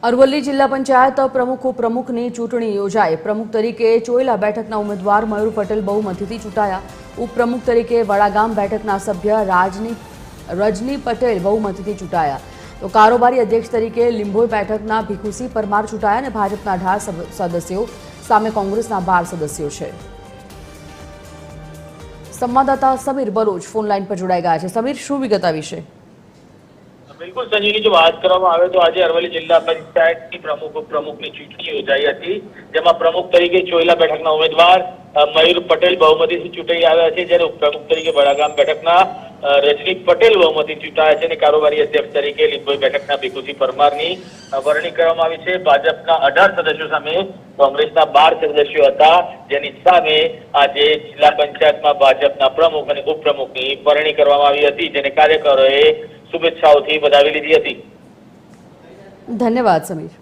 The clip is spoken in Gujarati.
અરવલ્લી જિલ્લા પંચાયત પ્રમુખ ઉપપ્રમુખની ચૂંટણી યોજાઈ। પ્રમુખ તરીકે ચોયલા બેઠકના ઉમેદવાર મયુર પટેલ બહુમતીથી ચૂંટાયા। ઉપપ્રમુખ તરીકે વડાગામ બેઠકના સભ્ય રજની પટેલ બહુમતીથી ચૂંટાયા। તો કારોબારી અધ્યક્ષ તરીકે લીંભોઈ બેઠકના ભીખુસિંહ પરમાર ચૂંટાયા અને ભાજપના 18 સદસ્યો સામે કોંગ્રેસના 12 સદસ્યો છે। સંવાદદાતા સમીર બલોચ ફોનલાઈન પર જોડાઈ ગયા છે। સમીર, શું વિગત આ વિશે? बिल्कुल संजीवनी जो बात करवामां आवे तो आज अरवली जिला पंचायत की प्रमुख उपप्रमुखनी चूंटणी योजाई हती, जेमां प्रमुख तरीके ચોયલા બેઠકના उम्मीदवार मयूर पटेल बहुमतीथी चूंटाई આવ્યા છે, જ્યારે ઉપપ્રમુખ તરીકે વડાગામ બેઠકના રજની પટેલ બહુમતીથી ચૂંટાયા છે અને કારોબારી અધ્યક્ષ તરીકે લીંબોઈ બેઠકના ભીખુસિંહ પરમારની વરણી કરવામાં આવી છે। ભાજપના 18 સદસ્યો સામે કોંગ્રેસના 12 સદસ્યો હતા, જેની સામે આજે જિલ્લા પંચાયતમાં ભાજપના પ્રમુખ અને ઉપપ્રમુખની વરણી કરવામાં આવી હતી, જેને કાર્યકરોએ શુભેચ્છાઓથી વધાવી લીધી હતી। ધન્યવાદ સમીર।